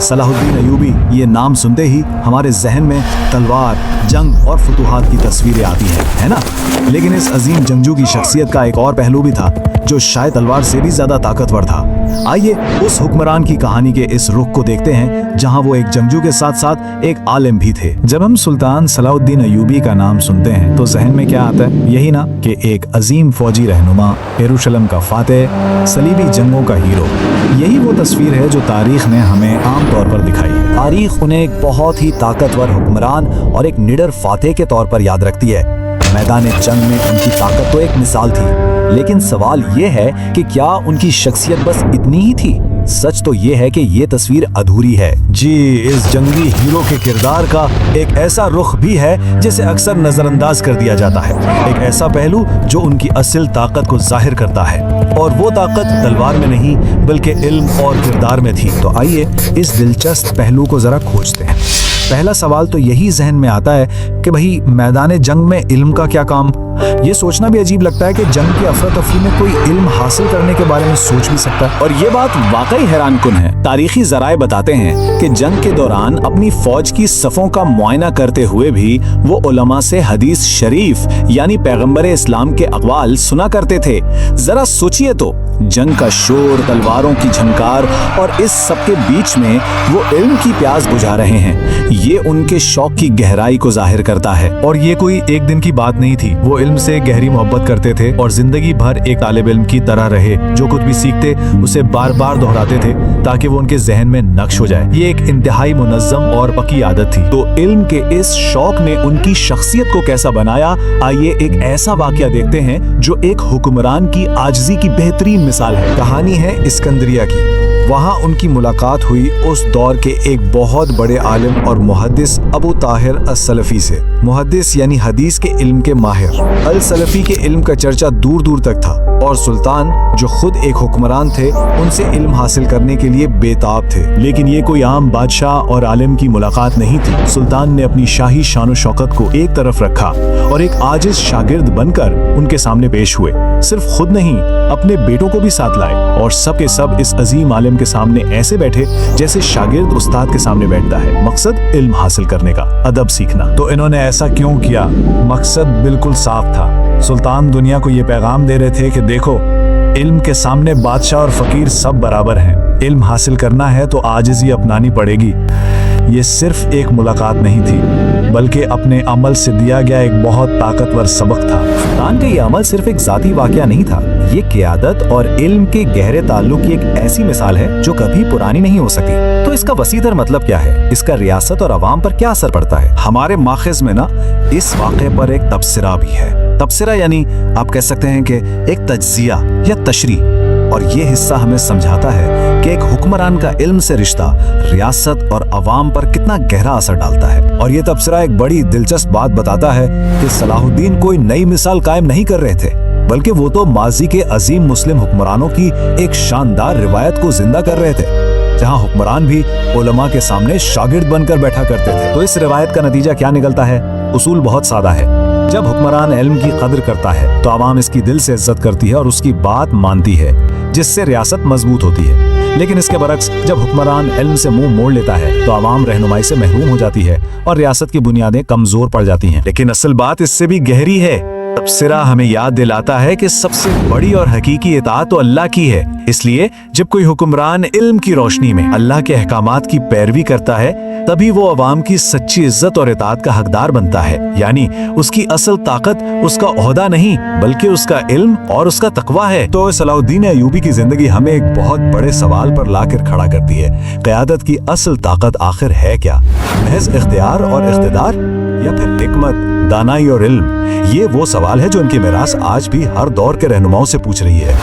صلاح الدین ایوبی یہ نام سنتے ہی ہمارے ذہن میں تلوار، جنگ اور فتوحات کی تصویریں آتی ہیں، ہے نا؟ لیکن اس عظیم جنگجو کی شخصیت کا ایک اور پہلو بھی تھا جو شاید تلوار سے بھی زیادہ طاقتور تھا۔ آئیے اس حکمران کی کہانی کے اس رخ کو دیکھتے ہیں جہاں وہ ایک جنگجو کے ساتھ ساتھ ایک عالم بھی تھے۔ جب ہم سلطان صلاح الدین ایوبی کا نام سنتے ہیں تو ذہن میں کیا آتا ہے؟ یہی نا کہ ایک عظیم فوجی رہنما، یروشلم کا فاتح، صلیبی جنگوں کا ہیرو۔ یہی وہ تصویر ہے جو تاریخ نے ہمیں عام طور پر دکھائی ہے۔ تاریخ انہیں ایک بہت ہی طاقتور حکمران اور ایک نڈر فاتح کے طور پر یاد رکھتی ہے۔ میدان جنگ میں ان کی طاقت تو ایک مثال تھی، لیکن سوال یہ ہے کہ کیا ان کی شخصیت بس اتنی ہی تھی؟ سچ تو یہ ہے کہ یہ تصویر ادھوری ہے۔ جی، اس جنگی ہیرو کے کردار کا ایک ایسا رخ بھی ہے جسے اکثر نظر انداز کر دیا جاتا ہے، ایک ایسا پہلو جو ان کی اصل طاقت کو ظاہر کرتا ہے، اور وہ طاقت تلوار میں نہیں بلکہ علم اور کردار میں تھی۔ تو آئیے اس دلچسپ پہلو کو ذرا کھوجتے ہیں۔ پہلا سوال تو یہی ذہن میں آتا ہے کہ بھئی میدان جنگ میں علم کا کیا کام؟ یہ سوچنا بھی عجیب لگتا ہے کہ جنگ کی افراتفری میں کوئی علم حاصل کرنے کے بارے میں سوچ بھی سکتا ہے، اور یہ بات واقعی حیران کن ہے۔ تاریخی ذرائع بتاتے ہیں کہ جنگ کے دوران اپنی فوج کی صفوں کا معائنہ کرتے ہوئے بھی وہ علماء سے حدیث شریف یعنی پیغمبر اسلام کے اقوال سنا کرتے تھے۔ ذرا سوچئے تو، جنگ کا شور، تلواروں کی جھنکار اور اس سب کے بیچ میں وہ علم کی پیاس بجھا رہے ہیں، یہ ان کے شوق کی گہرائی کو ظاہر کرتا ہے۔ اور یہ کوئی ایک دن کی بات نہیں تھی، وہ علم سے گہری محبت کرتے تھے اور زندگی بھر ایک طالب علم کی طرح رہے، جو کچھ بھی سیکھتے اسے بار بار دہراتے تھے تاکہ وہ ان کے ذہن میں نقش ہو جائے۔ یہ ایک انتہائی منظم اور پکی عادت تھی۔ تو علم کے اس شوق نے ان کی شخصیت کو کیسا بنایا؟ آئیے ایک ایسا واقعہ دیکھتے ہیں جو ایک حکمران کی عاجزی کی بہترین مثال ہے۔ کہانی ہے اسکندریہ کی۔ وہاں ان کی ملاقات ہوئی اس دور کے ایک بہت بڑے عالم اور محدث ابو طاہر السلفی سے۔ محدث یعنی حدیث کے علم کے ماہر۔ السلفی کے علم کا چرچا دور دور تک تھا، اور سلطان جو خود ایک حکمران تھے ان سے علم حاصل کرنے کے لیے بے تاب تھے۔ لیکن یہ کوئی عام بادشاہ اور عالم کی ملاقات نہیں تھی۔ سلطان نے اپنی شاہی شان و شوکت کو ایک طرف رکھا اور ایک عاجز شاگرد بن کر ان کے سامنے پیش ہوئے۔ صرف خود نہیں، اپنے بیٹوں کو بھی ساتھ لائے، اور سب کے سب اس عظیم عالم کے سامنے ایسے بیٹھے جیسے شاگرد استاد کے سامنے بیٹھتا ہے۔ مقصد علم حاصل کرنے کا، ادب سیکھنا۔ تو انہوں نے ایسا کیوں کیا؟ مقصد بالکل صاف تھا۔ سلطان دنیا کو یہ پیغام دے رہے تھے کہ دیکھو، علم کے سامنے بادشاہ اور فقیر سب برابر ہیں۔ علم حاصل کرنا ہے تو عاجزی اپنانی پڑے گی۔ یہ صرف ایک ملاقات نہیں تھی، بلکہ اپنے عمل سے دیا گیا ایک بہت طاقتور سبق تھا۔ سلطان کا یہ عمل صرف ایک ذاتی واقعہ نہیں تھا، یہ قیادت اور علم کے گہرے تعلق کی ایک ایسی مثال ہے جو کبھی پرانی نہیں ہو سکی۔ تو اس کا وسیع تر مطلب کیا ہے؟ اس کا ریاست اور عوام پر کیا اثر پڑتا ہے؟ ہمارے ماخذ میں نا اس واقعے پر ایک تبصرہ بھی ہے۔ تبصرہ یعنی آپ کہہ سکتے ہیں کہ ایک تجزیہ یا تشریح، اور یہ حصہ ہمیں سمجھاتا ہے کہ ایک حکمران کا علم سے رشتہ ریاست اور عوام پر کتنا گہرا اثر ڈالتا ہے۔ اور یہ تبصرہ ایک بڑی دلچسپ بات بتاتا ہے کہ صلاح الدین کوئی نئی مثال قائم نہیں کر رہے تھے، بلکہ وہ تو ماضی کے عظیم مسلم حکمرانوں کی ایک شاندار روایت کو زندہ کر رہے تھے، جہاں حکمران بھی علماء کے سامنے شاگرد بن کر بیٹھا کرتے تھے۔ تو اس روایت کا نتیجہ کیا نکلتا ہے؟ اصول بہت سادہ ہے۔ جب حکمران علم کی قدر کرتا ہے تو عوام اس کی دل سے عزت کرتی ہے اور اس کی بات مانتی ہے، جس سے ریاست مضبوط ہوتی ہے۔ لیکن اس کے برعکس جب حکمران علم سے منہ موڑ لیتا ہے تو عوام رہنمائی سے محروم ہو جاتی ہے اور ریاست کی بنیادیں کمزور پڑ جاتی ہیں۔ لیکن اصل بات اس سے بھی گہری ہے۔ تبصرہ ہمیں یاد دلاتا ہے کہ سب سے بڑی اور حقیقی اطاعت تو اللہ کی ہے۔ اس لیے جب کوئی حکمران علم کی روشنی میں اللہ کے احکامات کی پیروی کرتا ہے، تبھی وہ عوام کی سچی عزت اور اطاعت کا حقدار بنتا ہے۔ یعنی اس کی اصل طاقت اس کا عہدہ نہیں بلکہ اس کا علم اور اس کا تقویٰ ہے۔ تو صلاح الدین ایوبی کی زندگی ہمیں ایک بہت بڑے سوال پر لا کر کھڑا کرتی ہے۔ قیادت کی اصل طاقت آخر ہے کیا؟ محض اختیار اور اقتدار، یا پھر حکمت، دانائی اور علم؟ یہ وہ سوال ہے جو ان کی میراث آج بھی ہر دور کے رہنماؤں سے پوچھ رہی ہے۔